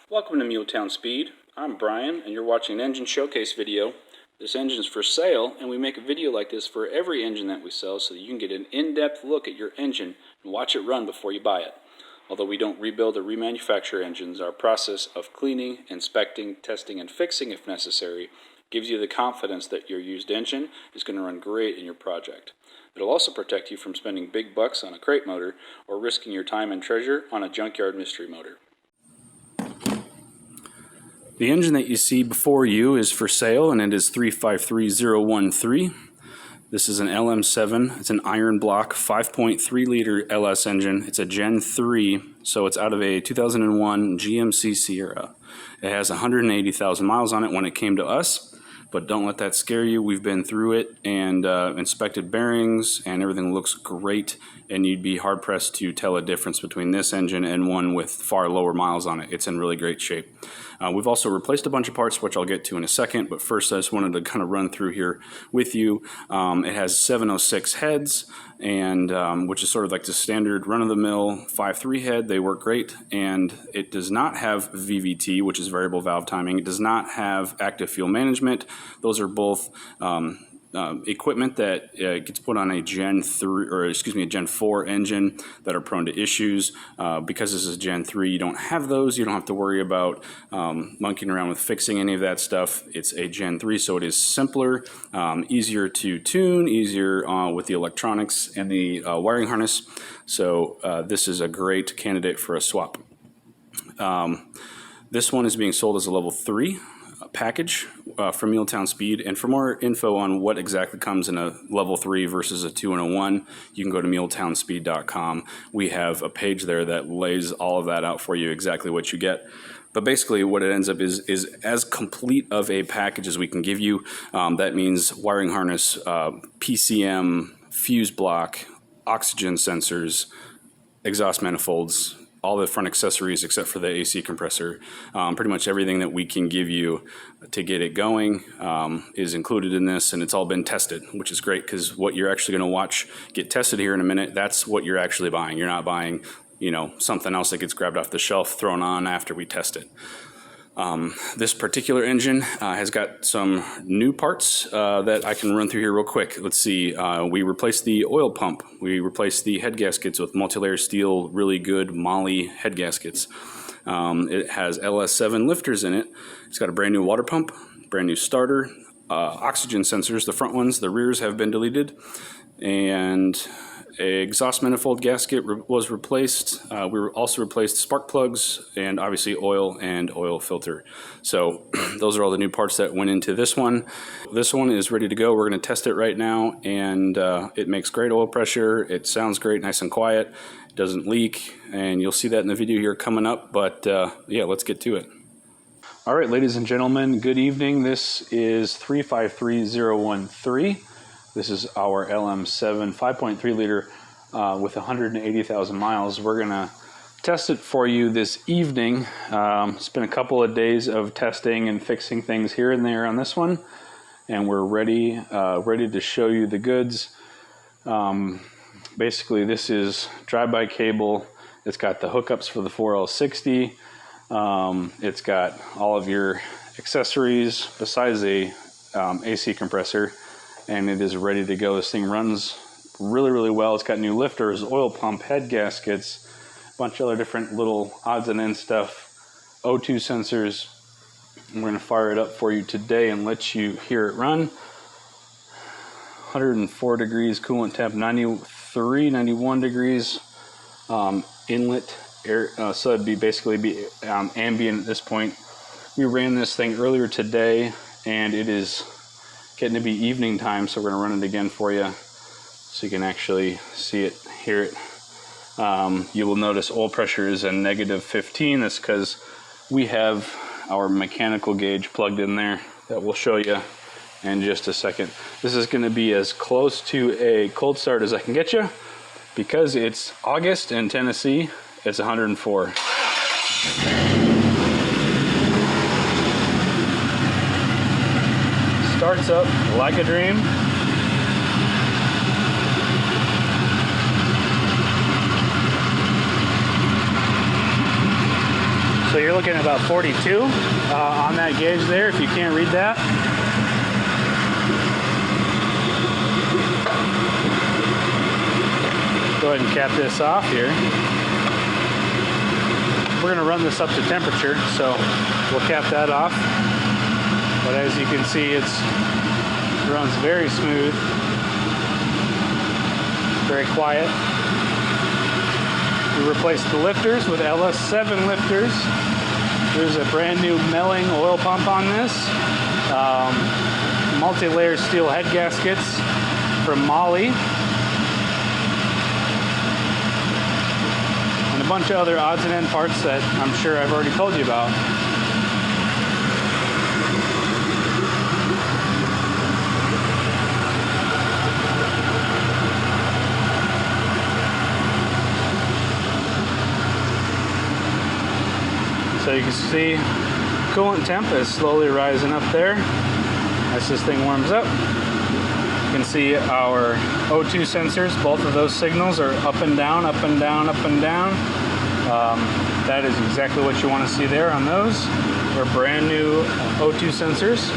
Welcome to MuleTown Speed. I'm Brian, and you're watching an engine showcase video. This engine is for sale, and we make a video like this for every engine that we sell so that you can get an in-depth look at your engine and watch it run before you buy it. Although we don't rebuild or remanufacture engines, our process of cleaning, inspecting, testing, and fixing if necessary gives you the confidence that your used engine is going to run great in your project. It'll also protect you from spending big bucks on a crate motor or risking your time and treasure on a junkyard mystery motor. The engine that you see before you is for sale, and it is 353013. This is an LM7. It's an iron block 5.3 liter LS engine. It's a Gen 3, so it's out of a 2001 GMC Sierra. It has 180,000 miles on it when it came to us, but don't let that scare you. We've been through it and inspected bearings, and everything looks great, and you'd be hard-pressed to tell a difference between this engine and one with far lower miles on it. It's in really great shape. We've also replaced a bunch of parts, which I'll get to in a second, but first I just wanted to kind of run through here with you. It has 706 heads, and which is sort of like the standard run-of-the-mill 5.3 head. They work great, and it does not have VVT, which is variable valve timing. It does not have active fuel management. Those are both equipment that gets put on a Gen 3, or excuse me, a Gen 4 engine that are prone to issues. Because this is Gen 3, you don't have those. You don't have to worry about monkeying around with fixing any of that stuff. It's a Gen 3, so it is simpler, easier to tune, easier with the electronics and the wiring harness. So this is a great candidate for a swap. This one is being sold as a level 3 package from MuleTown Speed, and for more info on what exactly comes in a level 3 versus a 2 and a 1, you can go to MuleTownSpeed.com. We have a page there that lays all of that out for you, exactly what you get. But basically what it ends up is as complete of a package as we can give you. That means wiring harness, PCM, fuse block, oxygen sensors, exhaust manifolds, all the front accessories except for the AC compressor. Pretty much everything that we can give you to get it going is included in this, and it's all been tested, which is great because what you're actually going to watch get tested here in a minute, that's what you're actually buying. You're not buying, you know, something else that gets grabbed off the shelf, thrown on after we test it. This particular engine has got some new parts that I can run through here real quick. Let's see, we replaced the oil pump. We replaced the head gaskets with multi-layer steel, really good Moly head gaskets. It has LS7 lifters in it. It's got a brand new water pump, brand new starter, oxygen sensors, the front ones, the rears have been deleted, and a exhaust manifold gasket was replaced. We also replaced spark plugs and obviously oil and oil filter. So those are all the new parts that went into this one. This one is ready to go. We're going to test it right now, and it makes great oil pressure. It sounds great, nice and quiet. It doesn't leak, and you'll see that in the video here coming up. But yeah, let's get to it. All right, ladies and gentlemen, good evening. This is 353013. This is our LM7 5.3 liter with 180,000 miles. We're going to test it for you this evening. It's been a couple of days of testing and fixing things here and there on this one, and we're ready to show you the goods. Basically, this is drive-by cable. It's got the hookups for the 4L60. It's got all of your accessories besides a AC compressor, and it is ready to go. This thing runs really, really well. It's got new lifters, oil pump, head gaskets, a bunch of other different little odds and ends stuff, O2 sensors. I'm going to fire it up for you today and let you hear it run. 104 degrees coolant temp, 93, 91 degrees inlet air, so it'd be basically ambient at this point. We ran this thing earlier today, and it is getting to be evening time, so we're going to run it again for you so you can actually see it, hear it. You will notice oil pressure is a -15. That's because we have our mechanical gauge plugged in there that we'll show you in just a second. This is going to be as close to a cold start as I can get you because it's August in Tennessee. It's 104. Starts up like a dream. So you're looking at about 42 on that gauge there, if you can't read that. Go ahead and cap this off here. We're going to run this up to temperature, so we'll cap that off. But as you can see, it runs very smooth, very quiet. We replaced the lifters with LS7 lifters. There's a brand new Melling oil pump on this. Multi-layer steel head gaskets from Molly. And a bunch of other odds and end parts that I'm sure I've already told you about. So you can see coolant temp is slowly rising up there as this thing warms up. You can see our O2 sensors, both of those signals are up and down, up and down, up and down. That is exactly what you want to see there on those. They're brand new O2 sensors.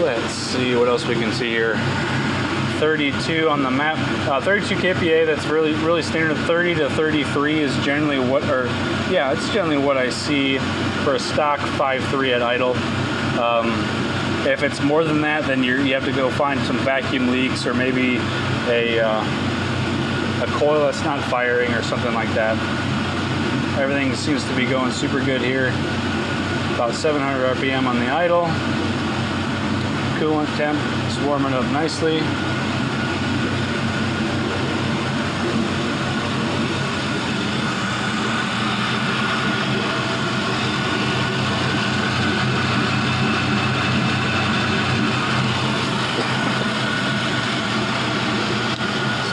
Let's see what else we can see here. 32 on the map, 32 kPa, that's really standard. 30 to 33 is generally it's generally what I see for a stock 5.3 at idle. If it's more than that, then you have to go find some vacuum leaks or maybe a coil that's not firing or something like that. Everything seems to be going super good here. About 700 RPM on the idle. Coolant temp is warming up nicely.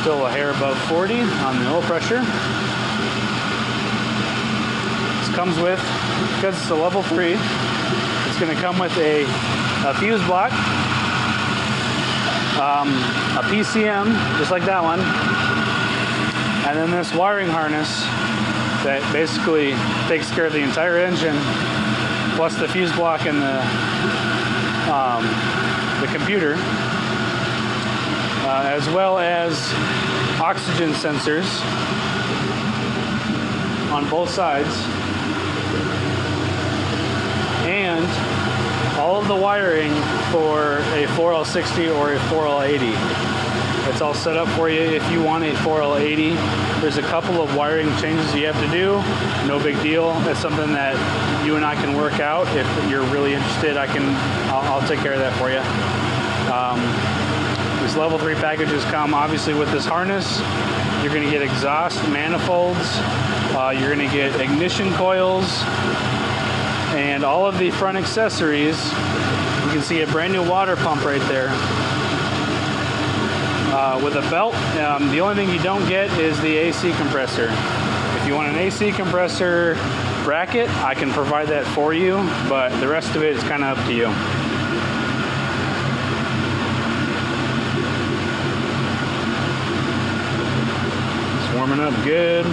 Still a hair above 40 on the oil pressure. This comes with, because it's a level 3, it's going to come with a fuse block, a PCM, just like that one, and then this wiring harness that basically takes care of the entire engine, plus the fuse block and the computer. As well as oxygen sensors on both sides, and all of the wiring for a 4L60 or a 4L80. It's all set up for you if you want a 4L80. There's a couple of wiring changes you have to do. No big deal. It's something that you and I can work out. If you're really interested, I'll take care of that for you. These level 3 packages come obviously with this harness. You're going to get exhaust manifolds. You're going to get ignition coils and all of the front accessories. You can see a brand new water pump right there with a belt. The only thing you don't get is the AC compressor. If you want an AC compressor bracket, I can provide that for you, but the rest of it is kind of up to you. Warming up good.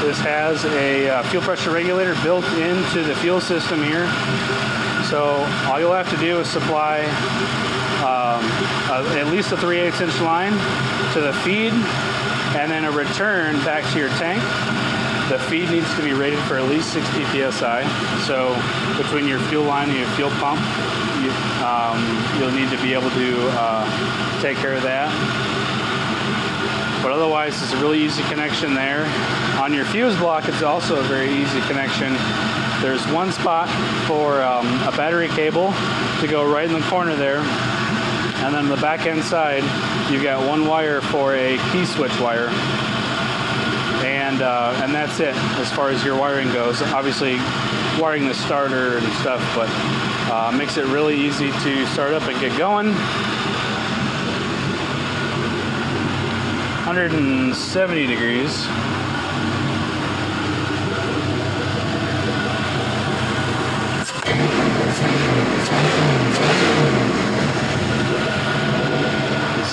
This has a fuel pressure regulator built into the fuel system here. So all you'll have to do is supply at least a 3/8 inch line to the feed and then a return back to your tank. The feed needs to be rated for at least 60 psi. So between your fuel line and your fuel pump, you'll need to be able to take care of that. But otherwise, it's a really easy connection there. On your fuse block, it's also a very easy connection. There's one spot for a battery cable to go right in the corner there. And then on the back end side, you've got one wire for a key switch wire. And that's it as far as your wiring goes. Obviously, wiring the starter and stuff, but makes it really easy to start up and get going. 170 degrees.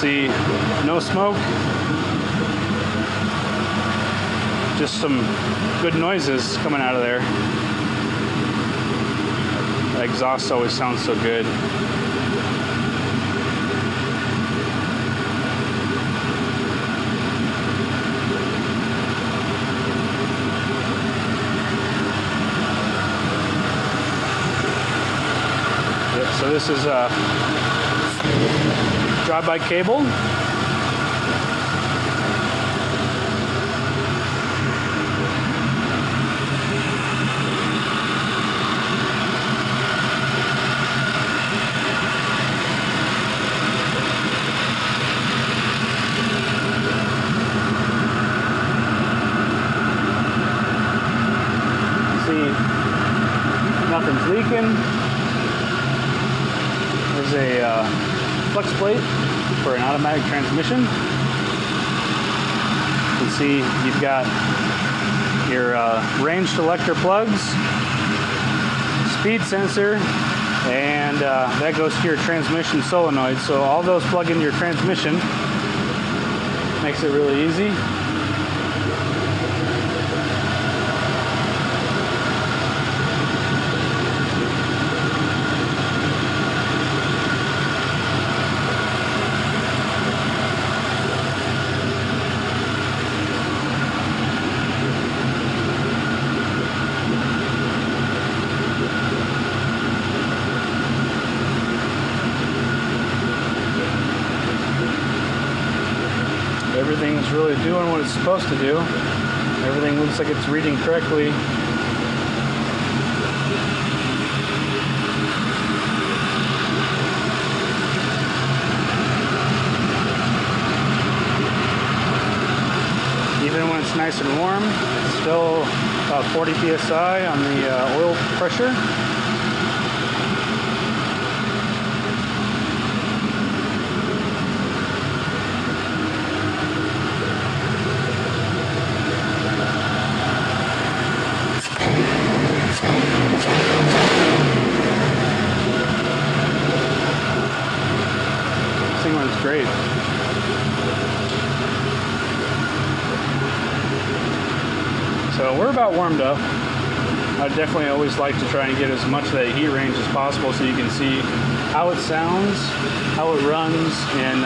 see no smoke, just some good noises coming out of there. The exhaust always sounds so good. So this is a drive-by cable. See, nothing's leaking. There's a flex plate for an automatic transmission. You can see you've got your range selector plugs, speed sensor, and that goes to your transmission solenoid. So all those plug into your transmission. Makes it really easy. Everything's really doing what it's supposed to do. Everything looks like it's reading correctly. Even when it's nice and warm, it's still about 40 psi on the oil pressure. It's great. So we're about warmed up. I definitely always like to try and get as much of that heat range as possible so you can see how it sounds, how it runs in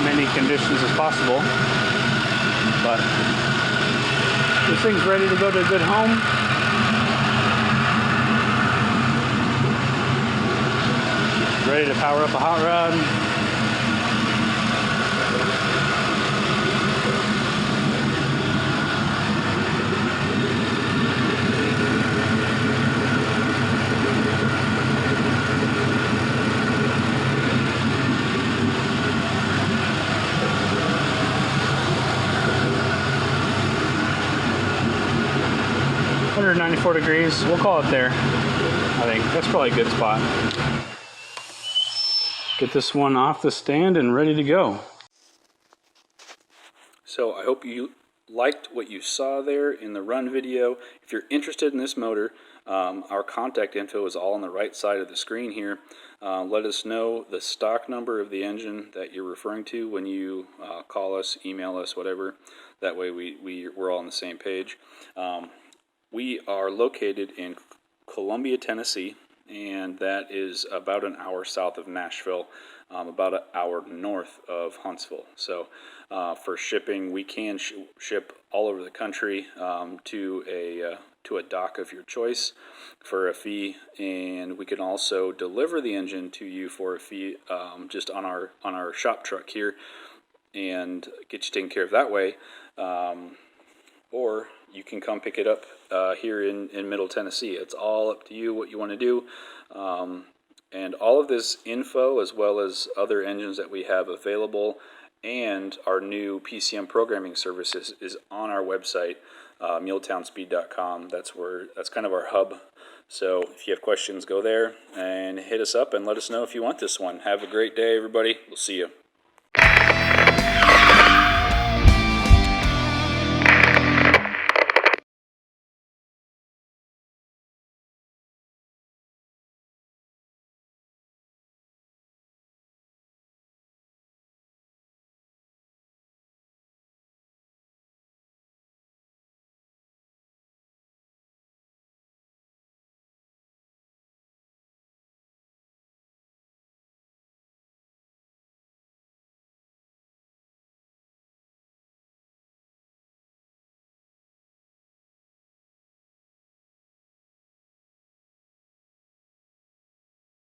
many conditions as possible. But this thing's ready to go to a good home. Ready to power up a hot rod. Under 94 degrees, we'll call it there. I think that's probably a good spot. Get this one off the stand and ready to go. So I hope you liked what you saw there in the run video. If you're interested in this motor, our contact info is all on the right side of the screen here. Let us know the stock number of the engine that you're referring to when you call us, email us, whatever. That way we're all on the same page. We are located in Columbia, Tennessee, and that is about an hour south of Nashville, about an hour north of Huntsville. So for shipping, we can ship all over the country to a dock of your choice for a fee, and we can also deliver the engine to you for a fee just on our shop truck here and get you taken care of that way. Or you can come pick it up here in Middle Tennessee. It's all up to you what you want to do. And all of this info, as well as other engines that we have available, and our new PCM programming services, is on our website, MuleTownSpeed.com. That's kind of our hub. So if you have questions, go there and hit us up and let us know if you want this one. Have a great day, everybody. We'll see you.